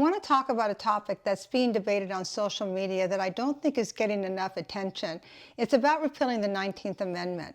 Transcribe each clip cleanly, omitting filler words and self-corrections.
I want to talk about a topic that's being debated on social media that I don't think is getting enough attention. It's about repealing the 19th Amendment.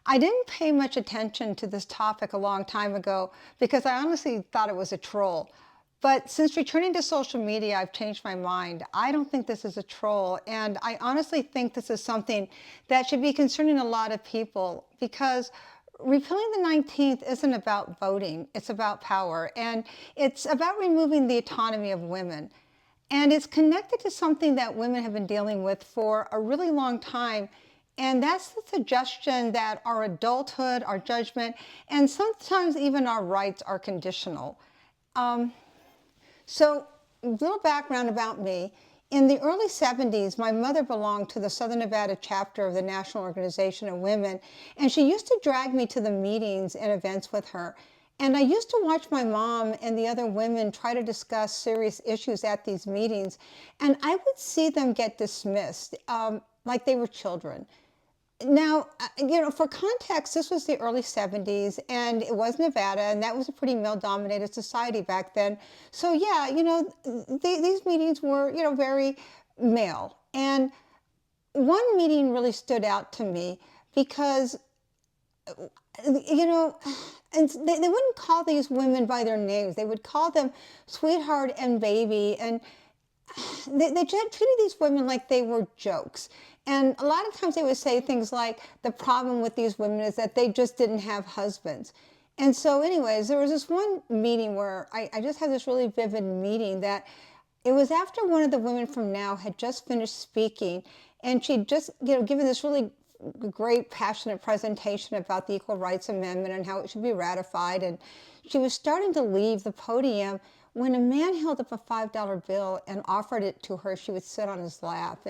I didn't pay much attention to this topic a long time ago because I honestly thought it was a troll. But since returning to social media, I've changed my mind. I don't think this is a troll, and I honestly think this is something that should be concerning a lot of people because repealing the 19th isn't about voting, it's about power, and it's about removing the autonomy of women. And it's connected to something that women have been dealing with for a really long time. And that's the suggestion that our adulthood, our judgment, and sometimes even our rights are conditional. Um, so, a little background about me. In the early 70s, my mother belonged to the Southern Nevada chapter of the National Organization of Women, and she used to drag me to the meetings and events with her. And I used to watch my mom and the other women try to discuss serious issues at these meetings, and I would see them get dismissed like they were children. Now, for context, this was the early 70s and it was Nevada, and that was a pretty male-dominated society back then. So yeah, these meetings were, very male. And one meeting really stood out to me because, you know, and they wouldn't call these women by their names. They would call them sweetheart and baby. And they treated these women like they were jokes. And a lot of times they would say things like, the problem with these women is that they just didn't have husbands. And so anyways, there was this one meeting where I just had this really vivid meeting that it was after one of the women from Now had just finished speaking, and she'd just given this really great passionate presentation about the Equal Rights Amendment and how it should be ratified. And she was starting to leave the podium when a man held up a $5 bill and offered it to her. She would sit on his lap.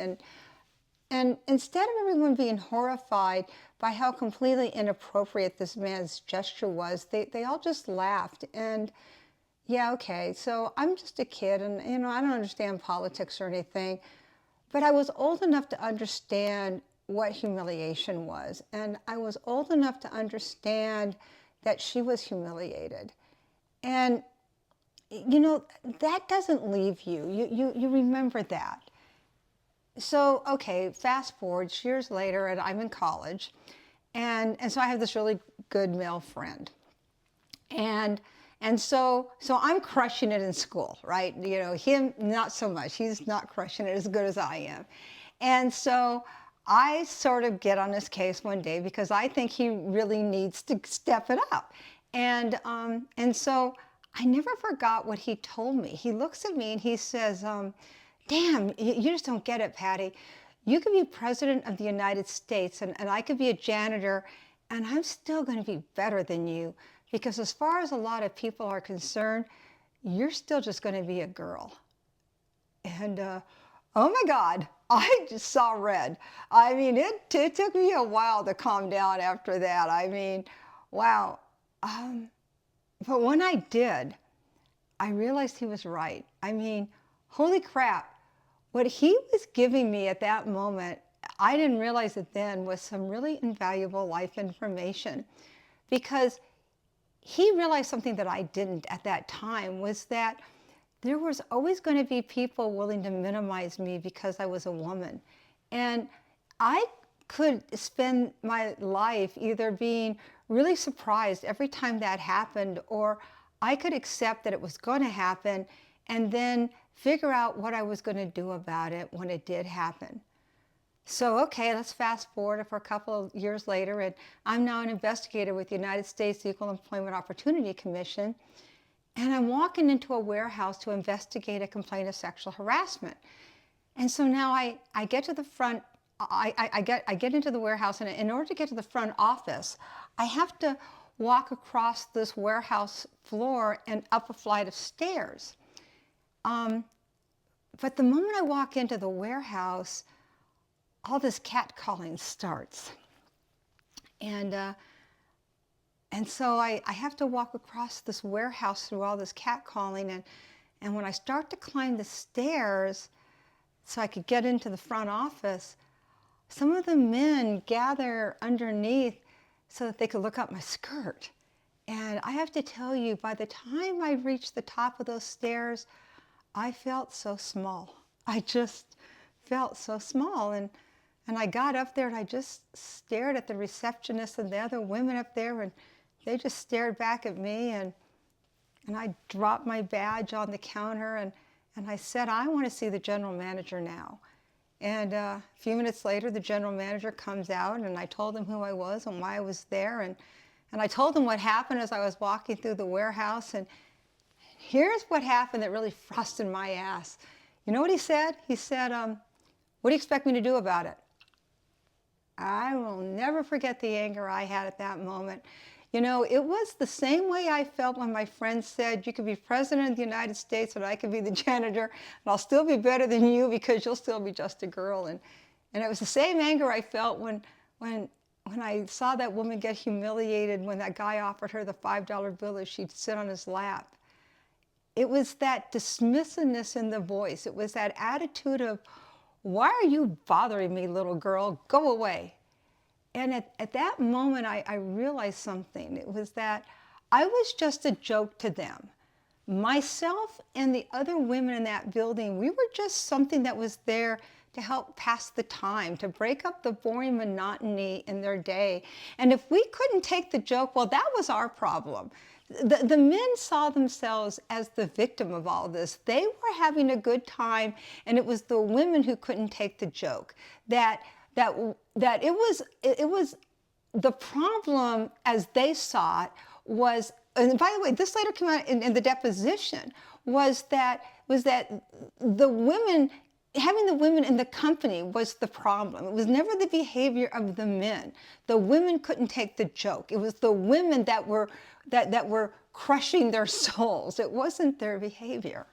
And instead of everyone being horrified by how completely inappropriate this man's gesture was, they all just laughed. And yeah, okay, so I'm just a kid, and I don't understand politics or anything, but I was old enough to understand what humiliation was. And I was old enough to understand that she was humiliated. And that doesn't leave you. You remember that. So, okay, fast forward years later, and I'm in college. And so I have this really good male friend. And so I'm crushing it in school, right? Him, not so much. He's not crushing it as good as I am. And so I sort of get on his case one day because I think he really needs to step it up. And so I never forgot what he told me. He looks at me and he says, damn, you just don't get it, Patty. You could be president of the United States and I could be a janitor, and I'm still going to be better than you because as far as a lot of people are concerned, you're still just going to be a girl. And oh my God, I just saw red. I mean, it took me a while to calm down after that. I mean, wow. But when I did, I realized he was right. I mean, holy crap. What he was giving me at that moment, I didn't realize it then, was some really invaluable life information, because he realized something that I didn't at that time, was that there was always going to be people willing to minimize me because I was a woman. And I could spend my life either being really surprised every time that happened, or I could accept that it was going to happen and then figure out what I was going to do about it when it did happen. So, okay, let's fast forward for a couple of years later, and I'm now an investigator with the United States Equal Employment Opportunity Commission, and I'm walking into a warehouse to investigate a complaint of sexual harassment. And so now I get to the front, I get into the warehouse, and in order to get to the front office, I have to walk across this warehouse floor and up a flight of stairs. But the moment I walk into the warehouse, all this catcalling starts. And so I have to walk across this warehouse through all this catcalling. And when I start to climb the stairs so I could get into the front office, some of the men gather underneath so that they could look up my skirt. And I have to tell you, by the time I reached the top of those stairs, I felt so small. I just felt so small. And I got up there and I just stared at the receptionist and the other women up there, and they just stared back at me. And I dropped my badge on the counter, and I said, I want to see the general manager now. And a few minutes later, the general manager comes out, and I told him who I was and why I was there. And I told him what happened as I was walking through the warehouse. And here's what happened that really frosted my ass. You know what he said? He said, what do you expect me to do about it? I will never forget the anger I had at that moment. You know, it was the same way I felt when my friend said, you could be president of the United States and I could be the janitor, and I'll still be better than you because you'll still be just a girl. And it was the same anger I felt when I saw that woman get humiliated when that guy offered her the $5 bill as she'd sit on his lap. It was that dismissiveness in the voice. It was that attitude of, why are you bothering me, little girl? Go away. And at that moment, I realized something. It was that I was just a joke to them. Myself and the other women in that building, we were just something that was there to help pass the time, to break up the boring monotony in their day. And if we couldn't take the joke, well, that was our problem. The men saw themselves as the victim of all this. They were having a good time, and it was the women who couldn't take the joke. That it was the problem as they saw it was, and by the way, this later came out in the deposition, was that the women, having the women in the company was the problem. It was never the behavior of the men. The women couldn't take the joke. It was the women that were crushing their souls. It wasn't their behavior.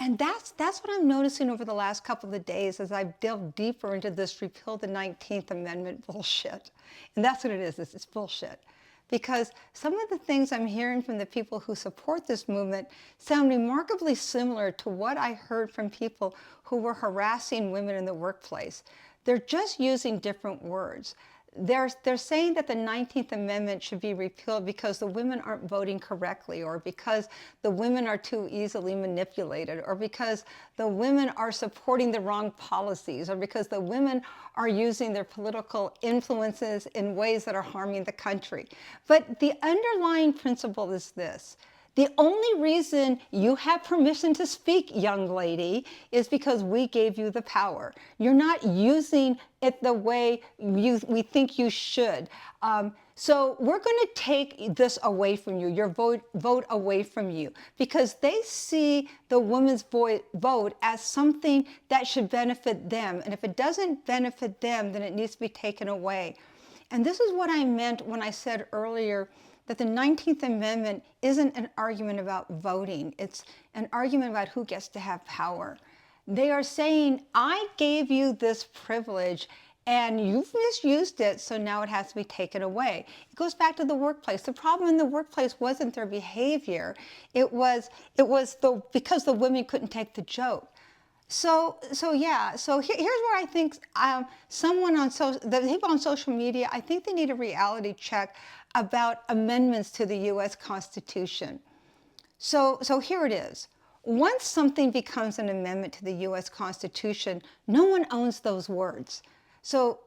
And that's what I'm noticing over the last couple of days as I've delved deeper into this repeal the 19th Amendment bullshit. And that's what it is, it's bullshit. Because some of the things I'm hearing from the people who support this movement sound remarkably similar to what I heard from people who were harassing women in the workplace. They're just using different words. They're saying that the 19th Amendment should be repealed because the women aren't voting correctly, or because the women are too easily manipulated, or because the women are supporting the wrong policies, or because the women are using their political influences in ways that are harming the country. But the underlying principle is this. The only reason you have permission to speak, young lady, is because we gave you the power. You're not using it the way we think you should. So we're going to take this away from you, your vote away from you, because they see the women's vote as something that should benefit them. And if it doesn't benefit them, then it needs to be taken away. And this is what I meant when I said earlier that the 19th Amendment isn't an argument about voting. It's an argument about who gets to have power. They are saying, I gave you this privilege and you've misused it, so now it has to be taken away. It goes back to the workplace. The problem in the workplace wasn't their behavior. It was because the women couldn't take the joke. So here's where I think the people on social media, I think they need a reality check about amendments to the U.S. Constitution. So here it is. Once something becomes an amendment to the U.S. Constitution, no one owns those words. So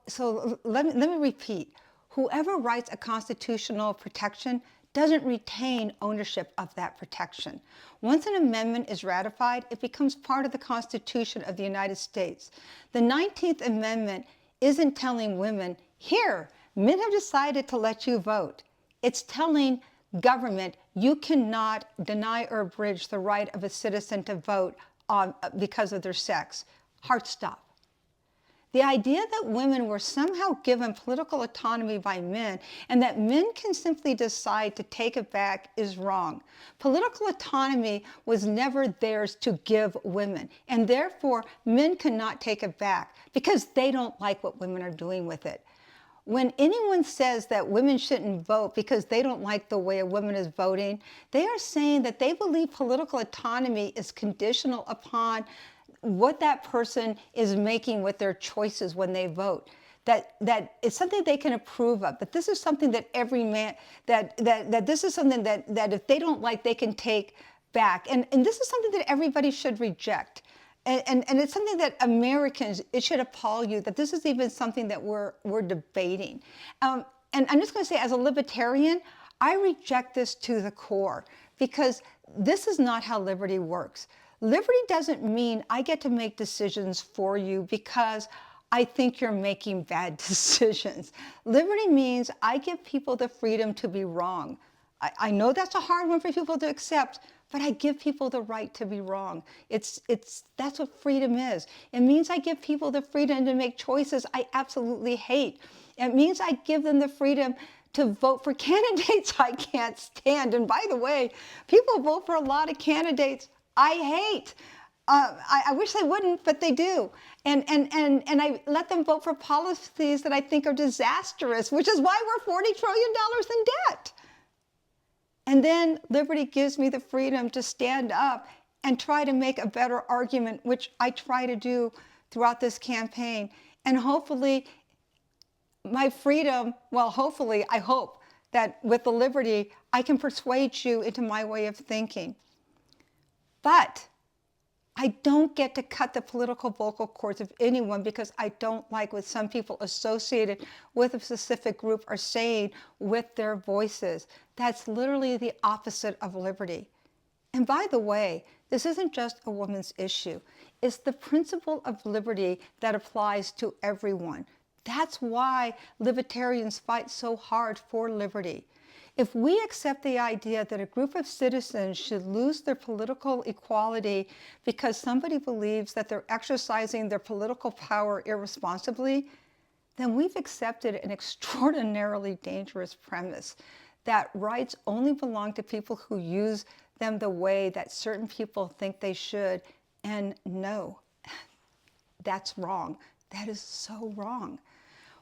let me repeat. Whoever writes a constitutional protection doesn't retain ownership of that protection. Once an amendment is ratified, it becomes part of the Constitution of the United States. The 19th Amendment isn't telling women, here, men have decided to let you vote. It's telling government, you cannot deny or abridge the right of a citizen to vote because of their sex. Hard stop. The idea that women were somehow given political autonomy by men and that men can simply decide to take it back is wrong. Political autonomy was never theirs to give women, and therefore men cannot take it back because they don't like what women are doing with it. When anyone says that women shouldn't vote because they don't like the way a woman is voting, they are saying that they believe political autonomy is conditional upon what that person is making with their choices when they vote. That it's something they can approve of. That this is something that every man, that this is something that if they don't like, they can take back. And this is something that everybody should reject. And it's something that Americans, it should appall you that this is even something that we're debating. And I'm just going to say, as a libertarian, I reject this to the core because this is not how liberty works. Liberty doesn't mean I get to make decisions for you because I think you're making bad decisions. Liberty means I give people the freedom to be wrong. I know that's a hard one for people to accept, but I give people the right to be wrong. That's what freedom is. It means I give people the freedom to make choices I absolutely hate. It means I give them the freedom to vote for candidates I can't stand. And by the way, people vote for a lot of candidates I hate. I wish they wouldn't, but they do. And I let them vote for policies that I think are disastrous, which is why we're $40 trillion in debt. And then liberty gives me the freedom to stand up and try to make a better argument, which I try to do throughout this campaign. And hopefully my freedom, well, hopefully, I hope that with the liberty, I can persuade you into my way of thinking. But I don't get to cut the political vocal cords of anyone because I don't like what some people associated with a specific group are saying with their voices. That's literally the opposite of liberty. And by the way, this isn't just a woman's issue. It's the principle of liberty that applies to everyone. That's why libertarians fight so hard for liberty. If we accept the idea that a group of citizens should lose their political equality because somebody believes that they're exercising their political power irresponsibly, then we've accepted an extraordinarily dangerous premise that rights only belong to people who use them the way that certain people think they should. And no, that's wrong. That is so wrong.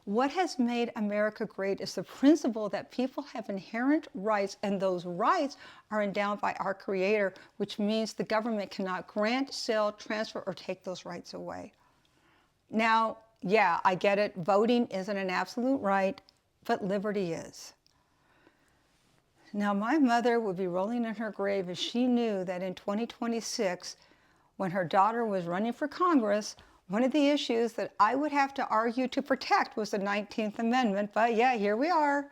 What has made America great is the principle that people have inherent rights, and those rights are endowed by our Creator, which means the government cannot grant, sell, transfer, or take those rights away. Now, yeah, I get it. Voting isn't an absolute right, but liberty is. Now, my mother would be rolling in her grave if she knew that in 2026, when her daughter was running for Congress, one of the issues that I would have to argue to protect was the 19th Amendment, but yeah, here we are.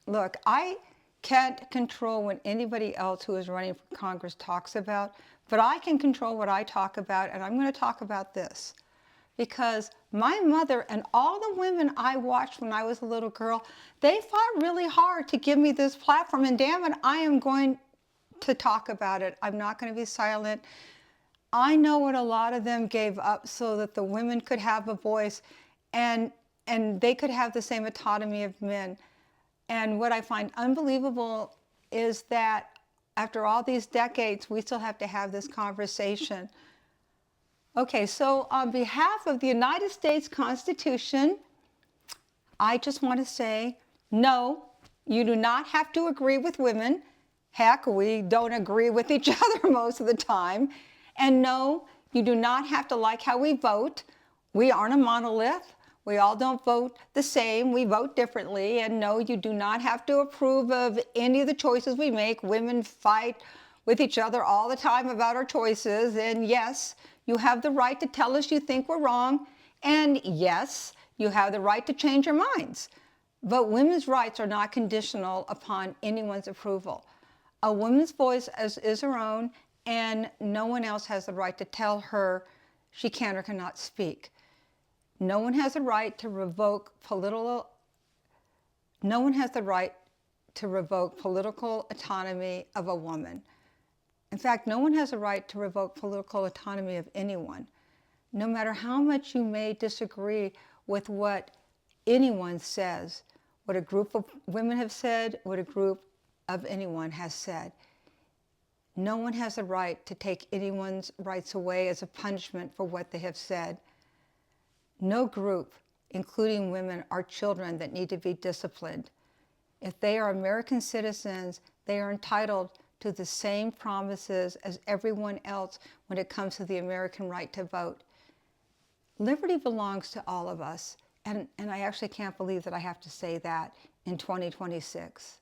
Look, I can't control what anybody else who is running for Congress talks about, but I can control what I talk about, and I'm going to talk about this. Because my mother and all the women I watched when I was a little girl, they fought really hard to give me this platform, and damn it, I am going to talk about it. I'm not going to be silent. I know what a lot of them gave up so that the women could have a voice and they could have the same autonomy of men. And what I find unbelievable is that after all these decades, we still have to have this conversation. Okay, so on behalf of the United States Constitution, I just want to say, no, you do not have to agree with women. Heck, we don't agree with each other most of the time. And no, you do not have to like how we vote. We aren't a monolith. We all don't vote the same. We vote differently. And no, you do not have to approve of any of the choices we make. Women fight with each other all the time about our choices. And yes, you have the right to tell us you think we're wrong. And yes, you have the right to change your minds. But women's rights are not conditional upon anyone's approval. A woman's voice is her own, and no one else has the right to tell her she can or cannot speak. No one has the right to revoke political autonomy of a woman. In fact, no one has a right to revoke political autonomy of anyone. No matter how much you may disagree with what anyone says, what a group of women have said, what a group of anyone has said. No one has the right to take anyone's rights away as a punishment for what they have said. No group, including women, are children that need to be disciplined. If they are American citizens, they are entitled to the same promises as everyone else when it comes to the American right to vote. Liberty belongs to all of us, and I actually can't believe that I have to say that in 2026.